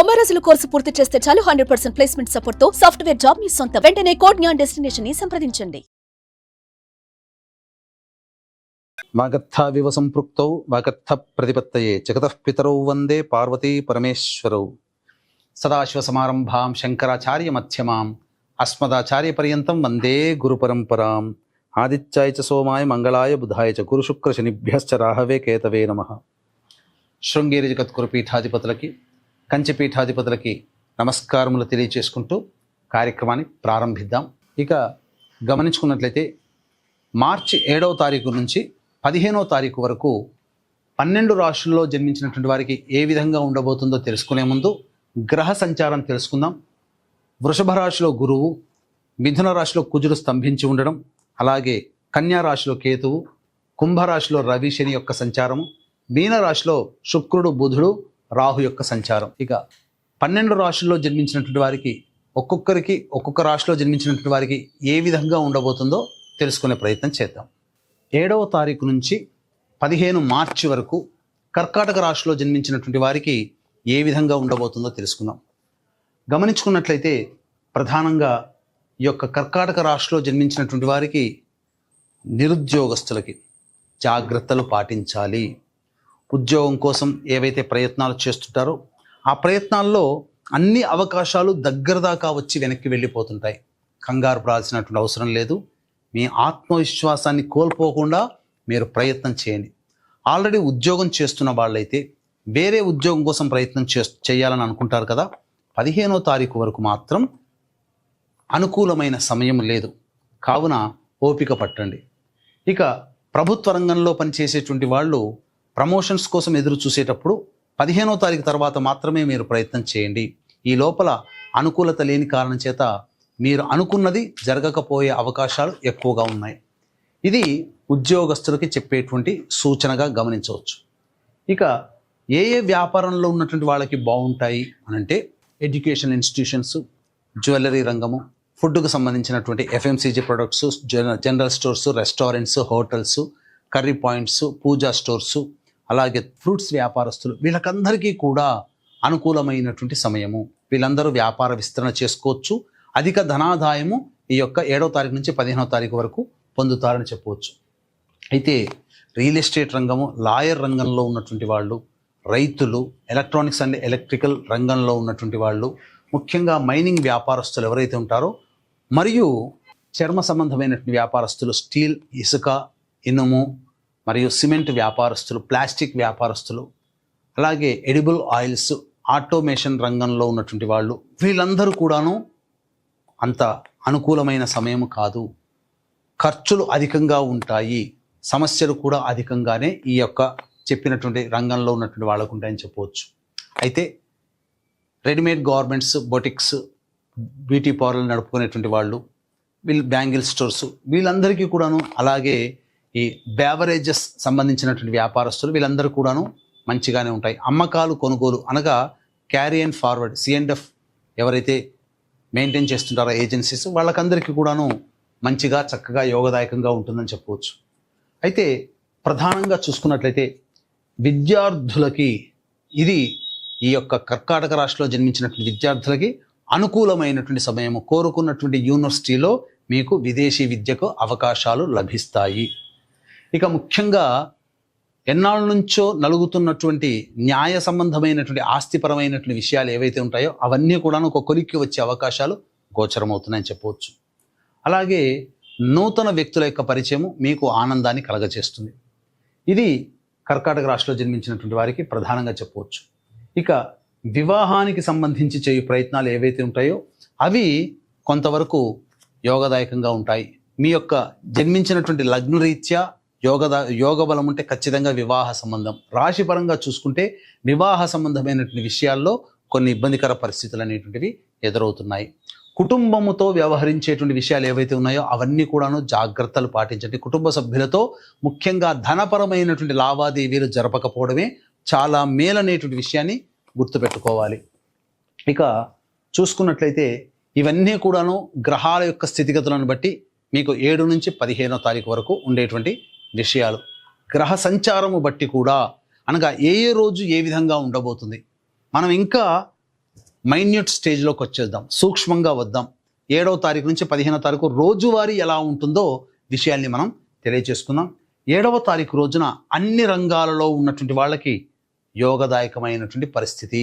90 రోజుల కోర్సు పూర్తి చేస్తే చాలు 100% ప్లేస్మెంట్ సపోర్ట్ తో సాఫ్ట్వేర్ జాబ్ మీ సొంతం. వెంటనే కోడ్ జ్ఞాన్ డెస్టినేషన్ ని సంప్రదించండి. వాగర్థావివ సంపృక్తౌ వాగర్థ ప్రతిపత్తయే జగతః పితరౌ వందే పార్వతీ పరమేశ్వరౌ. సదాశివ సమారంభాం శంకరాచార్య మధ్యమాం అస్మదాచార్య పర్యంతం వందే గురు పరంపరాం. ఆదిత్యాయ చ సోమాయ మంగళాయ బుధాయ చ గురు శుక్ర శనిభ్యశ్చ రాహవే కేతవే నమః. శృంగేరి జగద్గురు పీఠాధిపతులకి కంచి పీఠాధిపతులకి నమస్కారములు తెలియచేసుకుంటూ కార్యక్రమాన్ని ప్రారంభిద్దాం. ఇక గమనించుకున్నట్లయితే మార్చి 7వ తారీఖు నుంచి 15వ తారీఖు వరకు 12 రాశుల్లో జన్మించినటువంటి వారికి ఏ విధంగా ఉండబోతుందో తెలుసుకునే ముందు గ్రహ సంచారం తెలుసుకుందాం. వృషభ రాశిలో గురువు, మిథున రాశిలో కుజుడు స్తంభించి ఉండడం, అలాగే కన్యా రాశిలో కేతువు, కుంభరాశిలో రవి శని యొక్క సంచారము, మీన రాశిలో శుక్రుడు బుధుడు రాహు యొక్క సంచారం. ఇక 12 రాశుల్లో జన్మించినటువంటి వారికి ఒక్కొక్కరికి ఒక్కొక్క రాశిలో జన్మించినటువంటి వారికి ఏ విధంగా ఉండబోతుందో తెలుసుకునే ప్రయత్నం చేద్దాం. 7వ తారీఖు నుంచి 15 మార్చి వరకు కర్కాటక రాశిలో జన్మించినటువంటి వారికి ఏ విధంగా ఉండబోతుందో తెలుసుకుందాం. గమనించుకున్నట్లయితే ప్రధానంగా ఈ యొక్క కర్కాటక రాశిలో జన్మించినటువంటి వారికి నిరుద్యోగస్తులకి జాగ్రత్తలు పాటించాలి. ఉద్యోగం కోసం ఏవైతే ప్రయత్నాలు చేస్తుంటారో ఆ ప్రయత్నాల్లో అన్ని అవకాశాలు దగ్గర దాకా వచ్చి వెనక్కి వెళ్ళిపోతుంటాయి. కంగారు పడాల్సినటువంటి అవసరం లేదు. మీ ఆత్మవిశ్వాసాన్ని కోల్పోకుండా మీరు ప్రయత్నం చేయండి. ఆల్రెడీ ఉద్యోగం చేస్తున్న వాళ్ళైతే వేరే ఉద్యోగం కోసం ప్రయత్నం చేయాలని అనుకుంటారు కదా, 15వ తారీఖు వరకు మాత్రం అనుకూలమైన సమయం లేదు. కావున ఓపిక పట్టండి. ఇక ప్రభుత్వ రంగంలో పనిచేసేటువంటి వాళ్ళు ప్రమోషన్స్ కోసం ఎదురు చూసేటప్పుడు 15వ తారీఖు తర్వాత మాత్రమే మీరు ప్రయత్నం చేయండి. ఈ లోపల అనుకూలత లేని కారణం చేత మీరు అనుకున్నది జరగకపోయే అవకాశాలు ఎక్కువగా ఉన్నాయి. ఇది ఉద్యోగస్తులకి చెప్పేటువంటి సూచనగా గమనించవచ్చు. ఇక ఏ వ్యాపారంలో ఉన్నటువంటి వాళ్ళకి బాగుంటాయి అనంటే ఎడ్యుకేషన్ ఇన్స్టిట్యూషన్స్, జ్యువెలరీ రంగము, ఫుడ్కు సంబంధించినటువంటి FMCG products, general stores, restaurants, hotels, curry points, పూజా స్టోర్సు, అలాగే ఫ్రూట్స్ వ్యాపారస్తులు, వీళ్ళకందరికీ కూడా అనుకూలమైనటువంటి సమయము. వీళ్ళందరూ వ్యాపార విస్తరణ చేసుకోవచ్చు. అధిక ధనాదాయము ఈ యొక్క 7వ తారీఖు నుంచి 15వ తారీఖు వరకు పొందుతారని చెప్పవచ్చు. అయితే రియల్ ఎస్టేట్ రంగము, లాయర్ రంగంలో ఉన్నటువంటి వాళ్ళు, రైతులు, ఎలక్ట్రానిక్స్ అండ్ ఎలక్ట్రికల్ రంగంలో ఉన్నటువంటి వాళ్ళు, ముఖ్యంగా మైనింగ్ వ్యాపారస్తులు ఎవరైతే ఉంటారో, మరియు చర్మ సంబంధమైనటువంటి వ్యాపారస్తులు, స్టీల్, ఇసుక, ఇనుము మరియు సిమెంట్ వ్యాపారస్తులు, ప్లాస్టిక్ వ్యాపారస్తులు, అలాగే ఎడిబుల్ ఆయిల్స్, ఆటోమేషన్ రంగంలో ఉన్నటువంటి వాళ్ళు, వీళ్ళందరూ కూడాను అంత అనుకూలమైన సమయం కాదు. ఖర్చులు అధికంగా ఉంటాయి, సమస్యలు కూడా అధికంగానే ఈ యొక్క చెప్పినటువంటి రంగంలో ఉన్నటువంటి వాళ్ళకు ఉంటాయని చెప్పవచ్చు. అయితే readymade garments, boutiques, beauty parlour నడుపుకునేటువంటి వాళ్ళు, వీళ్ళు బ్యాంగిల్ స్టోర్స్, వీళ్ళందరికీ కూడాను, అలాగే ఈ బేవరేజెస్ సంబంధించినటువంటి వ్యాపారస్తులు, వీళ్ళందరూ కూడాను మంచిగానే ఉంటాయి. అమ్మకాలు, కొనుగోలు అనగా క్యారీ అండ్ ఫార్వర్డ్, C&F ఎవరైతే మెయింటైన్ చేస్తుంటారో ఏజెన్సీస్, వాళ్ళకందరికీ కూడాను మంచిగా చక్కగా యోగదాయకంగా ఉంటుందని చెప్పవచ్చు. అయితే ప్రధానంగా చూసుకున్నట్లయితే విద్యార్థులకి ఇది ఈ యొక్క కర్కాటక రాశిలో జన్మించినటువంటి విద్యార్థులకి అనుకూలమైనటువంటి సమయము. కోరుకున్నటువంటి యూనివర్సిటీలో మీకు విదేశీ విద్యకు అవకాశాలు లభిస్తాయి. ఇక ముఖ్యంగా ఎన్నాళ్ళ నుంచో నలుగుతున్నటువంటి న్యాయ సంబంధమైనటువంటి ఆస్తిపరమైనటువంటి విషయాలు ఏవైతే ఉంటాయో అవన్నీ కూడా ఒక కొలిక్కి వచ్చే అవకాశాలు గోచరమవుతున్నాయని చెప్పవచ్చు. అలాగే నూతన వ్యక్తుల యొక్క పరిచయము మీకు ఆనందాన్ని కలగజేస్తుంది. ఇది కర్కాటక రాశిలో జన్మించినటువంటి వారికి ప్రధానంగా చెప్పవచ్చు. ఇక వివాహానికి సంబంధించి చేయు ప్రయత్నాలు ఏవైతే ఉంటాయో అవి కొంతవరకు యోగదాయకంగా ఉంటాయి. మీ యొక్క జన్మించినటువంటి లగ్నరీత్యా యోగ బలం ఉంటే ఖచ్చితంగా వివాహ సంబంధం. రాశిపరంగా చూసుకుంటే వివాహ సంబంధమైనటువంటి విషయాల్లో కొన్ని ఇబ్బందికర పరిస్థితులు అనేటువంటివి ఎదురవుతున్నాయి. కుటుంబముతో వ్యవహరించేటువంటి విషయాలు ఏవైతే ఉన్నాయో అవన్నీ కూడాను జాగ్రత్తలు పాటించండి. కుటుంబ సభ్యులతో ముఖ్యంగా ధనపరమైనటువంటి లావాదేవీలు జరపకపోవడమే చాలా మేలనేటువంటి విషయాన్ని గుర్తుపెట్టుకోవాలి. ఇక చూసుకున్నట్లయితే ఇవన్నీ కూడాను గ్రహాల యొక్క స్థితిగతులను బట్టి మీకు 7 నుంచి 15వ తారీఖు వరకు ఉండేటువంటి విషయాలు. గ్రహ సంచారము బట్టి కూడా అనగా ఏ రోజు ఏ విధంగా ఉండబోతుంది, మనం ఇంకా మైన్యూట్ స్టేజ్లోకి వచ్చేద్దాం, సూక్ష్మంగా వద్దాం. 7వ తారీఖు నుంచి 15వ తారీఖు రోజువారీ ఎలా ఉంటుందో విషయాల్ని మనం తెలియజేసుకుందాం. 7వ తారీఖు రోజున అన్ని రంగాలలో ఉన్నటువంటి వాళ్ళకి యోగదాయకమైనటువంటి పరిస్థితి,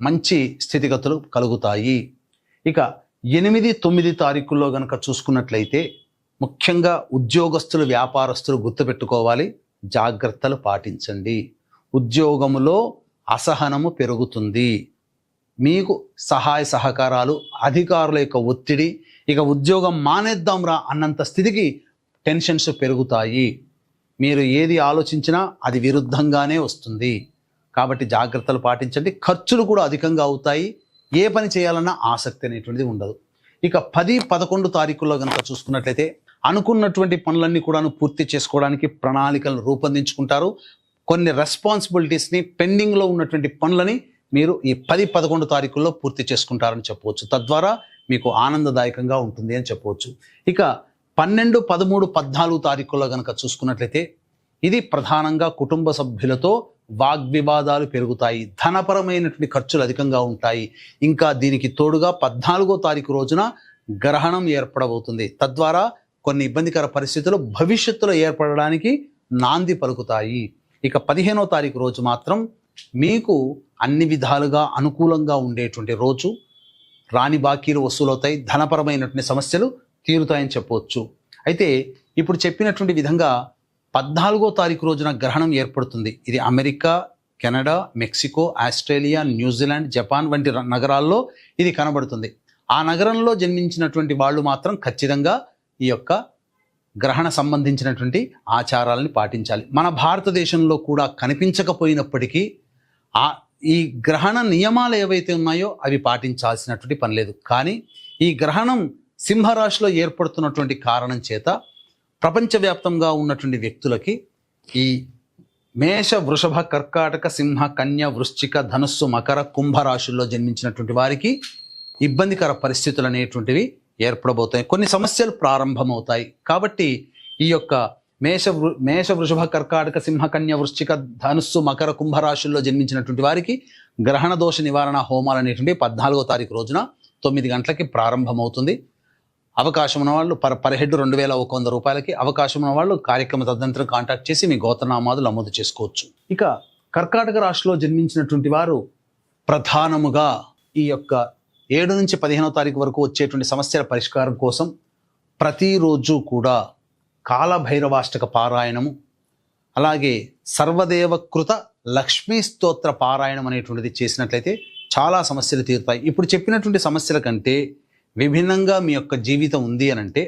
మంచి స్థితిగతులు కలుగుతాయి. ఇక 8, 9 తారీఖుల్లో గనక చూసుకున్నట్లయితే ముఖ్యంగా ఉద్యోగస్తులు, వ్యాపారస్తులు గుర్తుపెట్టుకోవాలి, జాగ్రత్తలు పాటించండి. ఉద్యోగములో అసహనము పెరుగుతుంది, మీకు సహాయ సహకారాలు, అధికారుల యొక్క ఒత్తిడి, ఇక ఉద్యోగం మానేద్దాంరా అన్నంత స్థితికి టెన్షన్స్ పెరుగుతాయి. మీరు ఏది ఆలోచించినా అది విరుద్ధంగానే వస్తుంది. కాబట్టి జాగ్రత్తలు పాటించండి. ఖర్చులు కూడా అధికంగా అవుతాయి. ఏ పని చేయాలన్నా ఆసక్తి అనేటువంటిది ఉండదు. ఇక 10, 11 తారీఖుల్లో కనుక చూసుకున్నట్లయితే అనుకున్నటువంటి పనులన్నీ కూడా పూర్తి చేసుకోవడానికి ప్రణాళికలను రూపొందించుకుంటారు. కొన్ని రెస్పాన్సిబిలిటీస్ని, పెండింగ్లో ఉన్నటువంటి పనులని మీరు ఈ 10, 11 తారీఖుల్లో పూర్తి చేసుకుంటారని చెప్పవచ్చు. తద్వారా మీకు ఆనందదాయకంగా ఉంటుంది అని చెప్పవచ్చు. ఇక 12, 13, 14 తారీఖుల్లో కనుక చూసుకున్నట్లయితే ఇది ప్రధానంగా కుటుంబ సభ్యులతో వాగ్వివాదాలు పెరుగుతాయి, ధనపరమైనటువంటి ఖర్చులు అధికంగా ఉంటాయి. ఇంకా దీనికి తోడుగా 14వ తారీఖు రోజున గ్రహణం ఏర్పడబోతుంది. తద్వారా కొన్ని ఇబ్బందికర పరిస్థితులు భవిష్యత్తులో ఏర్పడడానికి నాంది పలుకుతాయి. ఇక 15వ తారీఖు రోజు మాత్రం మీకు అన్ని విధాలుగా అనుకూలంగా ఉండేటువంటి రోజు. రాని బాకీలు వసూలవుతాయి, ధనపరమైనటువంటి సమస్యలు తీరుతాయని చెప్పవచ్చు. అయితే ఇప్పుడు చెప్పినటువంటి విధంగా 14వ తారీఖు రోజున గ్రహణం ఏర్పడుతుంది. ఇది America, Canada, Mexico, Australia, New Zealand, Japan వంటి నగరాల్లో ఇది కనబడుతుంది. ఆ నగరంలో జన్మించినటువంటి వాళ్ళు మాత్రం ఖచ్చితంగా ఈ యొక్క గ్రహణ సంబంధించినటువంటి ఆచారాలను పాటించాలి. మన భారతదేశంలో కూడా కనిపించకపోయినప్పటికీ ఈ గ్రహణ నియమాలు ఏవైతే ఉన్నాయో అవి పాటించాల్సినటువంటి పని లేదు. కానీ ఈ గ్రహణం సింహరాశిలో ఏర్పడుతున్నటువంటి కారణం చేత ప్రపంచవ్యాప్తంగా ఉన్నటువంటి వ్యక్తులకి ఈ మేష, వృషభ, కర్కాటక, సింహ, కన్య, వృశ్చిక, ధనుస్సు, మకర, కుంభరాశుల్లో జన్మించినటువంటి వారికి ఇబ్బందికర పరిస్థితులు అనేటువంటివి ఏర్పడబోతాయి. కొన్ని సమస్యలు ప్రారంభమవుతాయి. కాబట్టి ఈ యొక్క మేష, వృషభ, కర్కాటక, సింహ, కన్య, వృశ్చిక, ధనుస్సు, మకర, కుంభరాశుల్లో జన్మించినటువంటి వారికి గ్రహణ దోష నివారణ హోమాలు అనేటువంటి 14వ తారీఖు రోజున 9 గంటలకి ప్రారంభమవుతుంది. అవకాశం ఉన్న వాళ్ళు పర్ హెడ్ 2100 రూపాయలకి, అవకాశం ఉన్న వాళ్ళు కార్యక్రమ తదనంతరం కాంటాక్ట్ చేసి మీ గోత్రనామాలు నమోదు చేసుకోవచ్చు. ఇక కర్కాటక రాశిలో జన్మించినటువంటి వారు ప్రధానముగా ఈ యొక్క 7 నుంచి 15వ తారీఖు వరకు వచ్చేటువంటి సమస్యల పరిష్కారం కోసం ప్రతిరోజు కూడా కాలభైరవాష్టక పారాయణము, అలాగే సర్వదేవకృత లక్ష్మీ స్తోత్ర పారాయణం అనేటువంటిది చేసినట్లయితే చాలా సమస్యలు తీరుతాయి. ఇప్పుడు చెప్పినటువంటి సమస్యల కంటే విభిన్నంగా మీ యొక్క జీవితం ఉంది అని అంటే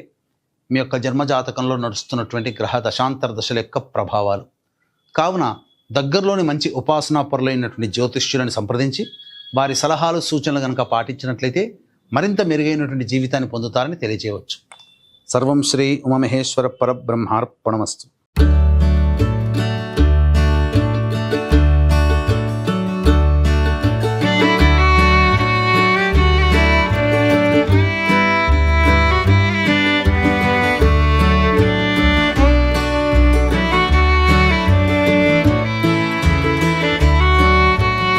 మీ యొక్క జన్మజాతకంలో నడుస్తున్నటువంటి గ్రహ దశాంతర దశల యొక్క ప్రభావాలు. కావున దగ్గరలోని మంచి ఉపాసనా పరులైనటువంటి జ్యోతిష్యులను సంప్రదించి వారి సలహాలు, సూచనలు కనుక పాటించినట్లయితే మరింత మెరుగైనటువంటి జీవితాన్ని పొందుతారని తెలియజేయవచ్చు. సర్వం శ్రీ ఉమామహేశ్వర పరబ్రహ్మార్పణమస్తు.